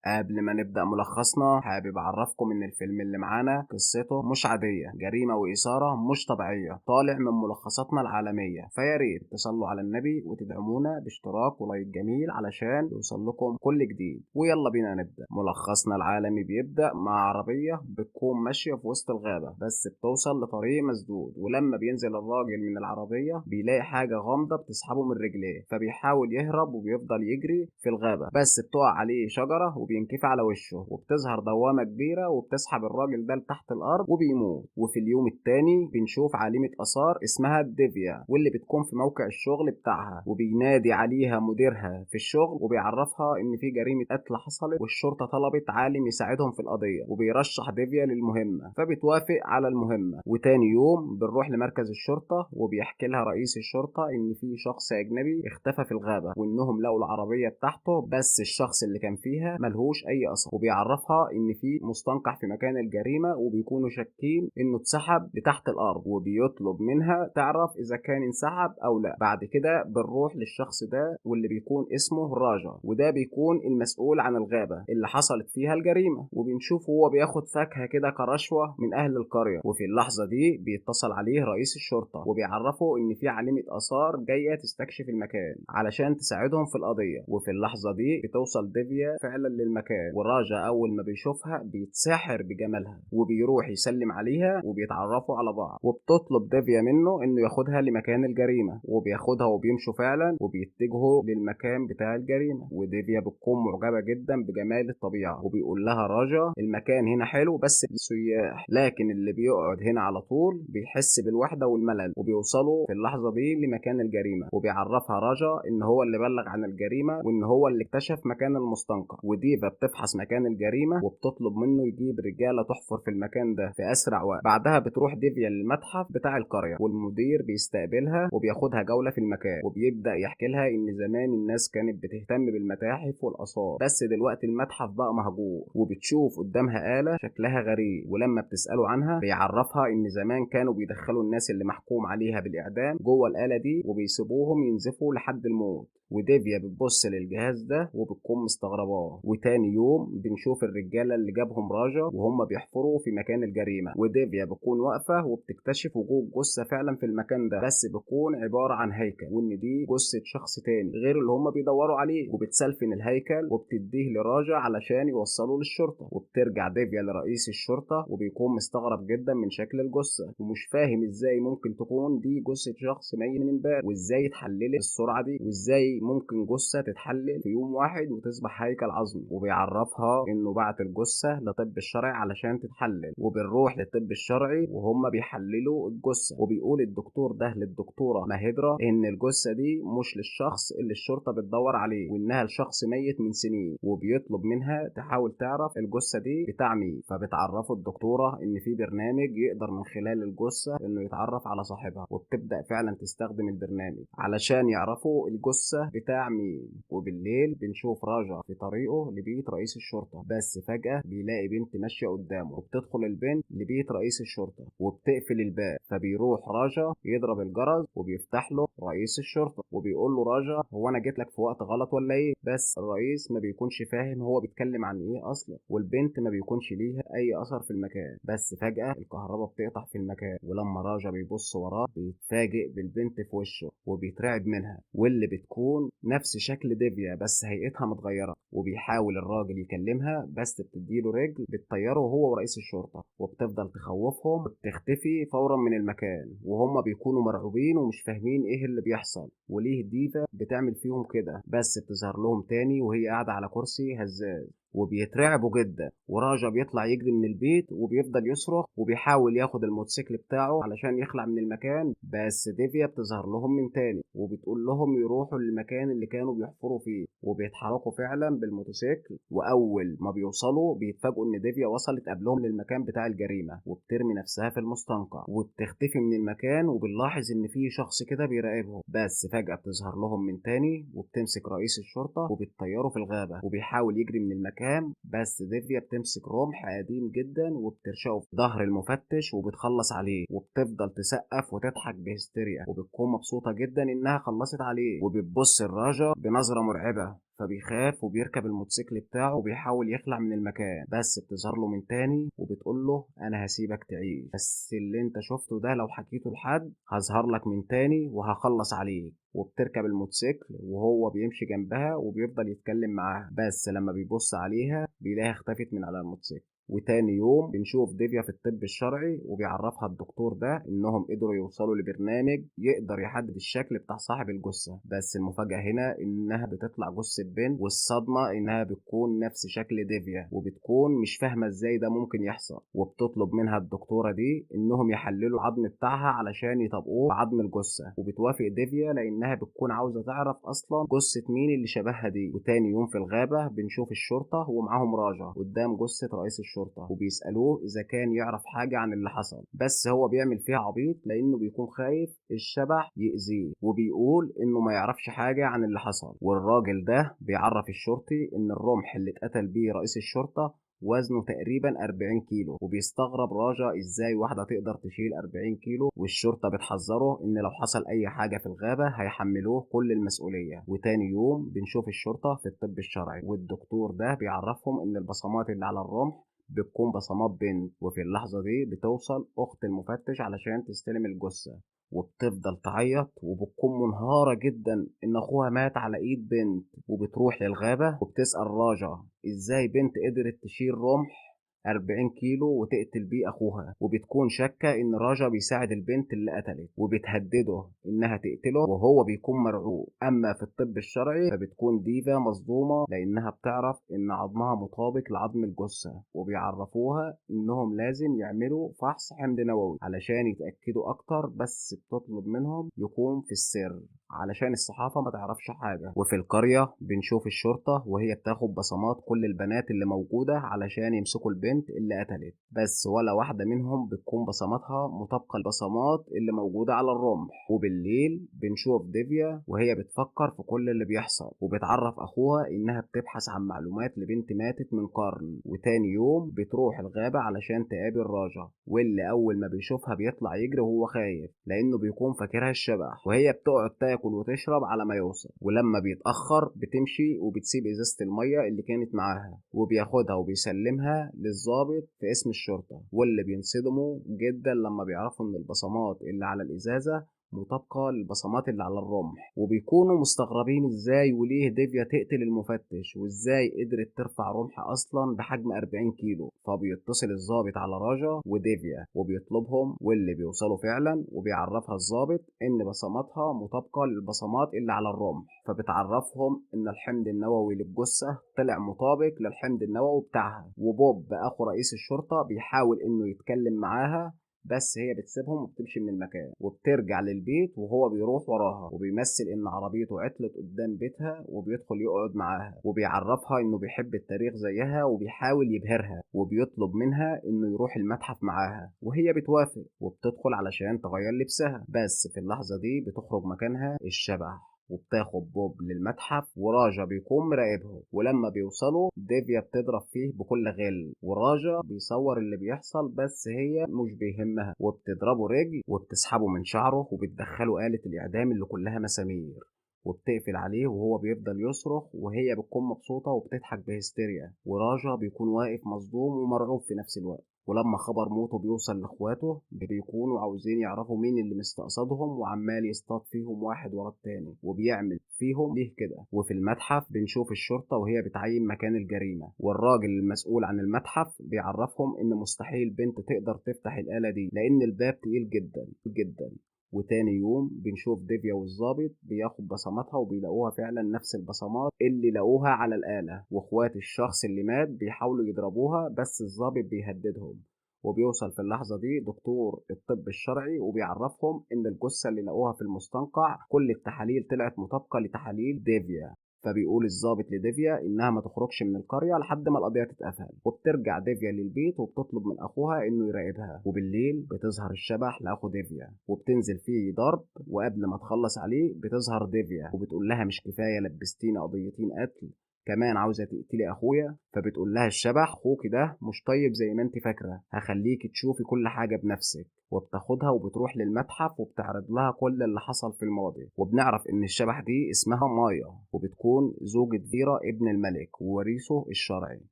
قبل ما نبدأ ملخصنا حابب أعرفكم إن الفيلم اللي معانا قصته مش عادية، جريمة وإثارة مش طبيعية، طالع من ملخصاتنا العالمية. فياريت تصلوا على النبي وتدعمونا باشتراك ولايك جميل علشان يوصل لكم كل جديد. ويلا بينا نبدأ. ملخصنا العالمي بيبدأ مع عربية بتكون ماشية في وسط الغابة، بس بتوصل لطريق مسدود، ولما بينزل الراجل من العربية بيلاقي حاجة غامضة بتسحبه من رجليه، فبيحاول يهرب وبيفضل يجري في الغابة، بس بتقع عليه شجرة وبينكفي على وشه، وبتظهر دوامة كبيرة وبتسحب الراجل ده لتحت الأرض وبيموت. وفي اليوم التاني بنشوف عالمة آثار اسمها ديفيا، واللي بتكون في موقع الشغل بتاعها، وبينادي عليها مديرها في الشغل وبيعرفها إن في جريمة قتل حصلت والشرطة طلبت عالم يساعدهم في القضية، وبيرشح ديفيا للمهمة فبتوافق على المهمة. وتاني يوم بنروح لمركز الشرطة وبيحكي لها رئيس الشرطة إن في شخص أجنبي اختفى في الغابة، وإنهم لقوا العربية بتاعته بس الشخص اللي كان فيها ملهوش اي اثر، وبيعرفها ان في مستنقع في مكان الجريمه وبيكونوا شاكين انه اتسحب لتحت الارض، وبيطلب منها تعرف اذا كان انسحب او لا. بعد كده بنروح للشخص ده واللي بيكون اسمه راجا، وده بيكون المسؤول عن الغابه اللي حصلت فيها الجريمه، وبنشوفه هو بياخد فاكهه كده كرشوه من اهل القريه. وفي اللحظه دي بيتصل عليه رئيس الشرطه وبيعرفه ان في عالمه اثار جايه تستكشف المكان علشان تساعدهم في القضيه. وفي اللحظه دي بتوصل ديفيا فعلا للمكان، وراجا اول ما بيشوفها بيتسحر بجمالها وبيروح يسلم عليها وبيتعرفوا على بعض، وبتطلب ديفيا منه انه ياخدها لمكان الجريمه، وبياخدها وبيمشوا فعلا وبيتجهوا للمكان بتاع الجريمه. وديفيا بتكون معجبه جدا بجمال الطبيعه، وبيقول لها راجا المكان هنا حلو بس للسياح، لكن اللي بيقعد هنا على طول بيحس بالوحده والملل. وبيوصلوا في اللحظه دي لمكان الجريمه، وبيعرفها راجا ان هو اللي بلغ عن الجريمه وان هو اللي اكتشف مكان المستنقع. وديفا بتفحص مكان الجريمة وبتطلب منه يجيب رجالة تحفر في المكان ده في أسرع وقت. بعدها بتروح ديفيا للمتحف بتاع القرية، والمدير بيستقبلها وبياخدها جولة في المكان، وبيبدأ يحكي لها إن زمان الناس كانت بتهتم بالمتاحف والآثار، بس دلوقتي المتحف بقى مهجور. وبتشوف قدامها آلة شكلها غريب، ولما بتسأله عنها بيعرفها إن زمان كانوا بيدخلوا الناس اللي محكوم عليها بالإعدام جوه الآلة دي وبيسيبوهم ينزفوا لحد الموت. وديفيا بتبص للجهاز ده وبتكون مستغرباه. وتاني يوم بنشوف الرجاله اللي جابهم راجا وهم بيحفروا في مكان الجريمه، وديفيا بتكون واقفه وبتكتشف وجود جثه فعلا في المكان ده، بس بتكون عباره عن هيكل، وان دي جثه شخص تاني غير اللي هم بيدوروا عليه. وبتسلفن الهيكل وبتديه لراجا علشان يوصلوا للشرطه. وبترجع ديفيا لرئيس الشرطه وبيكون مستغرب جدا من شكل الجثه ومش فاهم ازاي ممكن تكون دي جثه شخص ميت من امبارح، وازاي اتحللت بالسرعه دي، وازاي ممكن جثة تتحلل في يوم واحد وتصبح هيكل عظمي. وبيعرفها انه بعت الجثة لطب الشرعي علشان تتحلل، وبنروح للطب الشرعي وهم بيحللوا الجثة، وبيقول الدكتور ده للدكتورة ماهدرة ان الجثة دي مش للشخص اللي الشرطة بتدور عليه، وانها لشخص ميت من سنين، وبيطلب منها تحاول تعرف الجثة دي بتاع مين. فبتعرفه الدكتورة ان في برنامج يقدر من خلال الجثة انه يتعرف على صاحبها، وبتبدأ فعلا تستخدم البرنامج علشان يعرفوا الجثة بتاع مين. وبالليل بنشوف راجع في طريقه لبيت رئيس الشرطة، بس فجأة بيلاقي بنت ماشية قدامه، وبتدخل البنت لبيت رئيس الشرطة وبتقفل الباب، فبيروح راجع يضرب الجرس وبيفتح له رئيس الشرطة وبيقول له راجع هو انا جيت لك في وقت غلط ولا ايه؟ بس الرئيس ما بيكونش فاهم هو بيتكلم عن ايه اصلا، والبنت ما بيكونش ليها اي اثر في المكان. بس فجأة الكهرباء بتقطع في المكان، ولما راجع بيبص وراه بيتفاجئ بالبنت في وشه وبيترعب منها، واللي بتكون نفس شكل ديفيا بس هيئتها متغيرة. وبيحاول الراجل يكلمها بس بتديله رجل بتطيره هو ورئيس الشرطة، وبتفضل تخوفهم وبتختفي فورا من المكان، وهم بيكونوا مرعوبين ومش فاهمين ايه اللي بيحصل وليه ديفا بتعمل فيهم كده. بس بتظهر لهم تاني وهي قاعدة على كرسي هزاز، وبيترعبوا جدا. وراجا بيطلع يجري من البيت وبيفضل يصرخ وبيحاول ياخد الموتوسيكل بتاعه علشان يخلع من المكان، بس ديفيا بتظهر لهم من تاني وبتقول لهم يروحوا للمكان اللي كانوا بيحفروا فيه، وبيتحركوا فعلا بالموتوسيكل. واول ما بيوصلوا بيتفاجئوا ان ديفيا وصلت قبلهم للمكان بتاع الجريمه، وبترمي نفسها في المستنقع وبتختفي من المكان. وبنلاحظ ان في شخص كده بيراقبهم، بس فجأة بتظهر لهم من تاني وبتمسك رئيس الشرطة وبتطيره في الغابة، وبيحاول يجري من المكان، بس ديفيا بتمسك رمح قديم جدا وبترشقه في ظهر المفتش وبتخلص عليه، وبتفضل تسقف وتضحك بهستيريا، وبتكون مبسوطة جدا انها خلصت عليه. وبتبص الراجا بنظرة مرعبة، فبيخاف وبيركب الموتوسيكل بتاعه وبيحاول يخلع من المكان، بس بتظهر له من تاني وبتقول له انا هسيبك تعيش، بس اللي انت شفته ده لو حكيته لحد هظهر لك من تاني وهخلص عليك. وبتركب الموتوسيكل وهو بيمشي جنبها وبيفضل يتكلم معاها، بس لما بيبص عليها بيلاقيها اختفت من على الموتوسيكل. وتاني يوم بنشوف ديفيا في الطب الشرعي وبيعرفها الدكتور ده انهم قدروا يوصلوا لبرنامج يقدر يحدد الشكل بتاع صاحب الجثة، بس المفاجأة هنا انها بتطلع جثة بنت، والصدمة انها بتكون نفس شكل ديفيا وبتكون مش فاهمة ازاي ده ممكن يحصل. وبتطلب منها الدكتورة دي انهم يحللوا العظم بتاعها علشان يطبقوه بعظم الجثة، وبتوافق ديفيا لانها بتكون عاوزة تعرف اصلا جثة مين اللي شبهها دي. وتاني يوم في الغابة بنشوف الشرطة ومعاهم راجا قدام جثة رئيس الشرطة وبيسألوه إذا كان يعرف حاجة عن اللي حصل، بس هو بيعمل فيها عبيط لأنه بيكون خايف الشبح يأذيه، وبيقول إنه ما يعرفش حاجة عن اللي حصل. والراجل ده بيعرف الشرطي إن الرمح اللي اتقتل بيه رئيس الشرطة وزنه تقريبا 40 كيلو، وبيستغرب راجا ازاي واحدة تقدر تشيل 40 كيلو، والشرطة بتحذره ان لو حصل اي حاجة في الغابة هيحملوه كل المسؤولية. وتاني يوم بنشوف الشرطة في الطب الشرعي والدكتور ده بيعرفهم ان البصمات اللي على الرمح بتكون بصمات بنت، وفي اللحظة دي بتوصل أخت المفتش علشان تستلم الجثة وبتفضل تعيط وبتكون منهارة جدا إن أخوها مات على إيد بنت. وبتروح للغابة وبتسأل راجا إزاي بنت قدرت تشيل رمح 40 كيلو وتقتل بيه أخوها، وبتكون شاكة إن راجا بيساعد البنت اللي قتلت وبتهدده إنها تقتله وهو بيكون مرعوب. أما في الطب الشرعي فبتكون ديفا مصدومة لأنها بتعرف إن عظمها مطابق لعظم الجثة، وبيعرفوها إنهم لازم يعملوا فحص حمض نووي علشان يتأكدوا أكتر، بس بتطلب منهم يكون في السر علشان الصحافة ما تعرفش حاجة. وفي القرية بنشوف الشرطة وهي بتاخد بصمات كل البنات اللي موجودة علشان يمسكوا البنت اللي قتلت، بس ولا واحدة منهم بتكون بصماتها مطابقة البصمات اللي موجودة على الرمح. وبالليل بنشوف ديفيا وهي بتفكر في كل اللي بيحصل وبتعرف أخوها إنها بتبحث عن معلومات لبنت ماتت من قرن. وتاني يوم بتروح الغابة علشان تقابل راجا، واللي أول ما بيشوفها بيطلع يجري وهو خايف لأنه بيكون فاكرها الشبح، وهي بتقعد تاكل وتشرب على ما يوصل. ولما بيتأخر بتمشي وبتسيب إزازة المية اللي كانت معاها وبياخدها وبيسلمها للضابط في اسم الشرطة، واللي بينصدموا جدا لما بيعرفوا إن البصمات اللي على الإزازة مطابقة للبصمات اللي على الرمح، وبيكونوا مستغربين ازاي وليه ديفيا تقتل المفتش وازاي قدرت ترفع رمح اصلا بحجم 40 كيلو. فبيتصل الضابط على راجا وديفيا وبيطلبهم، واللي بيوصلوا فعلا وبيعرفها الضابط ان بصماتها مطابقة للبصمات اللي على الرمح، فبتعرفهم ان الحمض النووي للجثة طلع مطابق للحمض النووي بتاعها. وبوب اخو رئيس الشرطة بيحاول انه يتكلم معاها بس هي بتسيبهم وبتمشي من المكان وبترجع للبيت وهو بيروح وراها وبيمثل ان عربيته عطلت قدام بيتها وبيدخل يقعد معاها وبيعرفها انه بيحب التاريخ زيها وبيحاول يبهرها وبيطلب منها انه يروح المتحف معاها، وهي بتوافق وبتدخل علشان تغير لبسها. بس في اللحظة دي بتخرج مكانها الشبح وبتاخد بوب للمتحف وراجا بيكون مراقبهم. ولما بيوصلوا ديفيا بتضرب فيه بكل غل وراجا بيصور اللي بيحصل بس هي مش بيهمها وبتضربه رجل وبتسحبه من شعره وبتدخله آلة الإعدام اللي كلها مسامير وبتقفل عليه وهو بيفضل يصرخ وهي بتكون مبسوطة وبتضحك بهستيريا، وراجا بيكون واقف مصدوم ومرعوب في نفس الوقت. ولما خبر موته بيوصل لاخواته بيكونوا عاوزين يعرفوا مين اللي مستقصدهم وعمال يصطاد فيهم واحد ورا التاني وبيعمل فيهم ليه كده. وفي المتحف بنشوف الشرطة وهي بتعين مكان الجريمة، والراجل المسؤول عن المتحف بيعرفهم ان مستحيل بنت تقدر تفتح الآلة دي لان الباب تقيل جدا جدا. وتاني يوم بنشوف ديفيا والظابط بياخد بصماتها وبيلاقوها فعلا نفس البصمات اللي لقوها على الآلة، واخوات الشخص اللي مات بيحاولوا يضربوها بس الظابط بيهددهم. وبيوصل في اللحظة دي دكتور الطب الشرعي وبيعرفهم إن الجثة اللي لقوها في المستنقع كل التحاليل طلعت مطابقة لتحاليل ديفيا، فبيقول الضابط لديفيا انها ما تخرجش من القرية لحد ما القضية تتقفل. وبترجع ديفيا للبيت وبتطلب من اخوها انه يراقبها، وبالليل بتظهر الشبح لاخو ديفيا وبتنزل فيه ضرب، وقبل ما تخلص عليه بتظهر ديفيا وبتقول لها مش كفاية لبستينا قضيتين قتل كمان عاوزة تقتلي اخويا؟ فبتقول لها الشبح اخوك ده مش طيب زي ما انت فاكرة، هخليك تشوفي كل حاجة بنفسك. وبتاخدها وبتروح للمتحف وبتعرض لها كل اللي حصل في الماضي. وبنعرف ان الشبح دي اسمها مايا، وبتكون زوجة فيرا ابن الملك ووريثه الشرعي.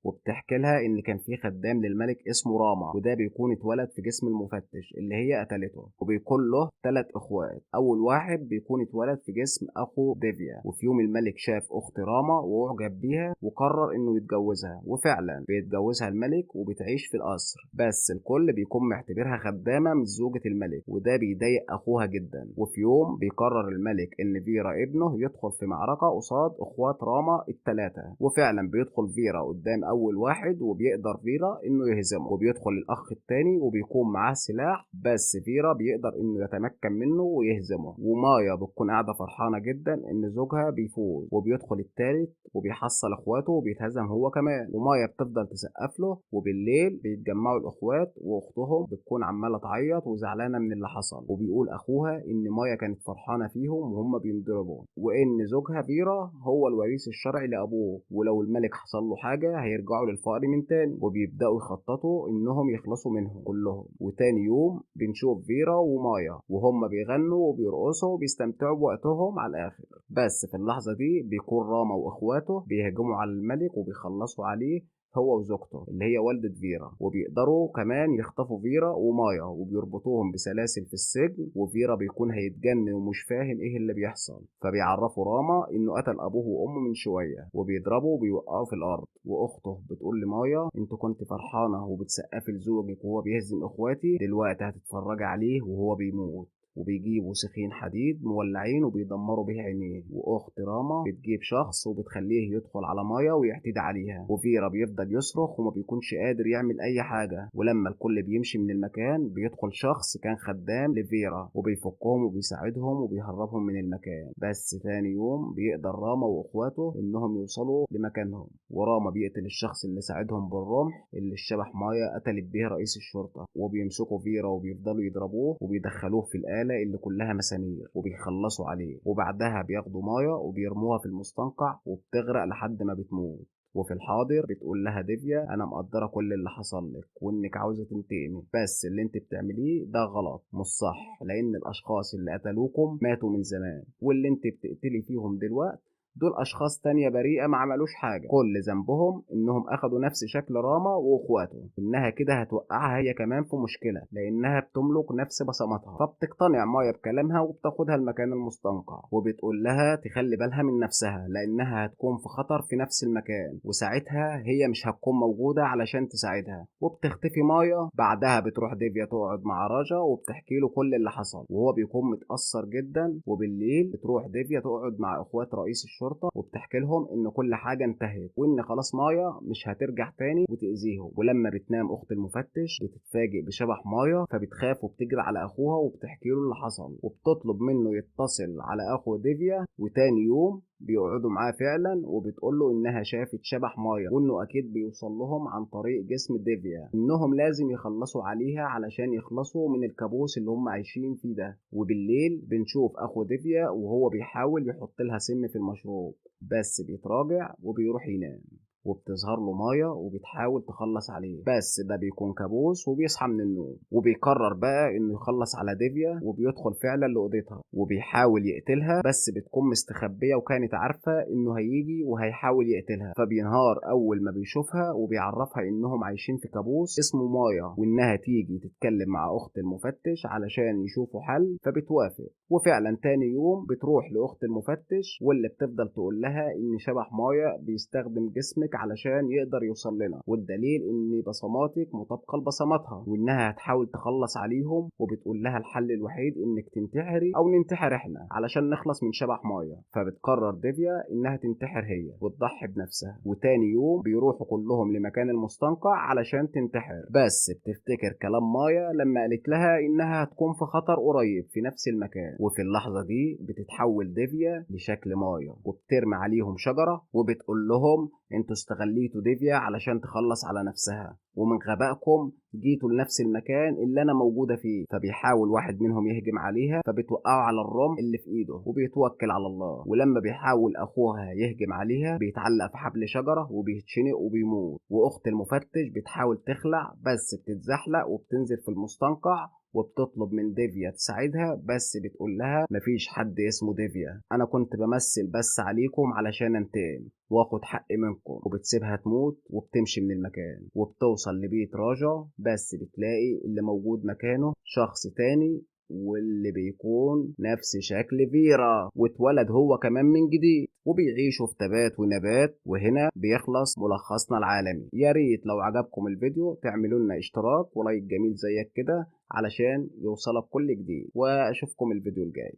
وبتحكي لها ان كان في خدام للملك اسمه راما، وده بيكون اتولد في جسم المفتش اللي هي قتلته، وبيكون له 3 اخوات. اول واحد بيكون اتولد في جسم اخو ديفيا، وفي يوم الملك شاف اخت راما واعجب بيها وقرر انه يتجوزها، وفعلا بيتجوزها الملك وبتعيش في القصر. بس الكل بيكون معتبرها خدامة مش زوجة الملك، وده بيضايق اخوها جدا. وفي يوم بيقرر الملك ان فيرا ابنه يدخل في معركة قصاد اخوات راما ال3، وفعلا بيدخل فيرا قدام اول واحد وبيقدر فيرا انه يهزمه، وبيدخل الاخ التاني وبيكون معاه سلاح، بس فيرا بيقدر انه يتمكن منه ويهزمه. ومايا بتكون قاعدة فرحانة جدا ان زوجها بيفوز، وبيدخل التالت وبيحصل اخواته وبيتهزم هو كمان، ومايا بتفضل تسقف له. وبالليل بيتجمعوا الاخوات واختهم بتكون عمالة تعيط وزعلانة من اللي حصل، وبيقول اخوها ان مايا كانت فرحانة فيهم وهم بينضربوا، وان زوجها فيرا هو الوريث الشرعي لابوه، ولو الملك حصل له حاجة هيرجعوا للفقر من تاني. وبيبدأوا يخططوا انهم يخلصوا منهم كلهم. وتاني يوم بنشوف فيرا ومايا وهم بيغنوا وبيرقصوا وبيستمتعوا بوقتهم على الاخر. بس في اللحظة دي بيكون راما واخواته بيهجموا على الملك وبيخلصوا عليه هو وزوجته اللي هي والدة فيرا، وبيقدروا كمان يخطفوا فيرا ومايا وبيربطوهم بسلاسل في السجن. وفيرا بيكون هيتجنن ومش فاهم ايه اللي بيحصل، فبيعرفوا راما انه قتل ابوه وامه من شوية، وبيضربه وبيوقعه في الارض. واخته بتقول لمايا انت كنت فرحانة وبتسقفي لزوجك وهو بيهزم اخواتي، دلوقتي هتتفرجي عليه وهو بيموت. وبيجيبوا سكين حديد مولعين وبيدمروا به عينيه. واخت راما بتجيب شخص وبتخليه يدخل على مايا ويعتدي عليها، وفيرا بيفضل يصرخ وما بيكونش قادر يعمل اي حاجه. ولما الكل بيمشي من المكان بيدخل شخص كان خدام لفيرا وبيفكهم وبيساعدهم وبيهربهم من المكان. بس ثاني يوم بيقدر راما واخواته انهم يوصلوا لمكانهم، وراما بيقتل الشخص اللي ساعدهم بالرمح اللي الشبح مايا قتلت به رئيس الشرطه. وبيمسكوا فيرا وبيفضلوا يضربوه وبيدخلوه في الآلة اللي كلها مسامير وبيخلصوا عليه. وبعدها بياخدوا مايا وبيرموها في المستنقع وبتغرق لحد ما بتموت. وفي الحاضر بتقول لها ديفيا انا مقدره كل اللي حصل لك وانك عاوزه تنتقمي، بس اللي انت بتعمليه ده غلط مش صح، لان الاشخاص اللي قتلوكم ماتوا من زمان، واللي انت بتقتلي فيهم دلوقتي دول اشخاص تانية بريئة ما عملوش حاجة، كل ذنبهم انهم اخدوا نفس شكل راما واخواته. انها كده هتوقعها هي كمان في مشكلة لانها بتملك نفس بصماتها. فبتقتنع مايا بكلامها وبتاخدها المكان المستنقع، وبتقول لها تخلي بالها من نفسها لانها هتكون في خطر في نفس المكان، وساعتها هي مش هتكون موجودة علشان تساعدها. وبتختفي مايا. بعدها بتروح ديفيا تقعد مع راجا وبتحكي له كل اللي حصل، وهو بيكون متأثر جدا. وبالليل بتروح ديفيا تقعد مع اخوات رئيس الشرطة وبتحكي لهم ان كل حاجة انتهت وان خلاص مايا مش هترجع تاني وتأذيهم. ولما بتنام اخت المفتش بتتفاجئ بشبح مايا، فبتخاف وبتجري على اخوها وبتحكي له اللي حصل وبتطلب منه يتصل على اخو ديفيا. وتاني يوم بيقعدوا معاه فعلا وبتقول له انها شافت شبح مايا وانه اكيد بيوصل لهم عن طريق جسم ديفيا، انهم لازم يخلصوا عليها علشان يخلصوا من الكابوس اللي هم عايشين فيه ده. وبالليل بنشوف اخو ديفيا وهو بيحاول يحط لها سم في المشروب، بس بيتراجع وبيروح ينام. وبتظهر له مايا وبتحاول تخلص عليه، بس ده بيكون كابوس وبيصحى من النوم. وبيقرر بقى انه يخلص على ديفيا وبيدخل فعلا لاوضتها وبيحاول يقتلها، بس بتكون مستخبيه وكانت عارفه انه هيجي وهيحاول يقتلها. فبينهار اول ما بيشوفها وبيعرفها انهم عايشين في كابوس اسمه مايا، وانها تيجي تتكلم مع اخت المفتش علشان يشوفوا حل. فبتوافق. وفعلا تاني يوم بتروح لاخت المفتش واللي بتفضل تقول لها ان شبح مايا بيستخدم جسمك علشان يقدر يوصل لنا، والدليل ان بصماتك مطابقه لبصماتها وانها هتحاول تخلص عليهم. وبتقول لها الحل الوحيد انك تنتحري او ننتحر احنا علشان نخلص من شبح مايا. فبتقرر ديفيا انها تنتحر هي وتضحي بنفسها. وتاني يوم بيروحوا كلهم لمكان المستنقع علشان تنتحر، بس بتفتكر كلام مايا لما قالت لها انها هتكون في خطر قريب في نفس المكان. وفي اللحظه دي بتتحول ديفيا لشكل مايا وبترمي عليهم شجره وبتقول لهم انتوا استغليتوا ديفيا علشان تخلص على نفسها، ومن غبائكم جيتوا لنفس المكان اللي انا موجودة فيه. فبيحاول واحد منهم يهجم عليها فبتوقعه على الرمح اللي في ايده وبيتوكل على الله. ولما بيحاول اخوها يهجم عليها بيتعلق في حبل شجرة وبيتشنق وبيموت. واخت المفتش بتحاول تخلع بس بتتزحلق وبتنزل في المستنقع وبتطلب من ديفيا تساعدها، بس بتقول لها مفيش حد اسمه ديفيا، انا كنت بمثل بس عليكم علشان انتقم واخد حق منكم. وبتسيبها تموت وبتمشي من المكان وبتوصل لبيت راجا، بس بتلاقي اللي موجود مكانه شخص تاني، واللي بيكون نفس شكل فيرا، واتولد هو كمان من جديد، وبيعيشوا في تبات ونبات. وهنا بيخلص ملخصنا العالمي. يا ريت لو عجبكم الفيديو تعملوا لنا اشتراك ولايك جميل زيك كده علشان يوصلك كل جديد، واشوفكم الفيديو الجاي.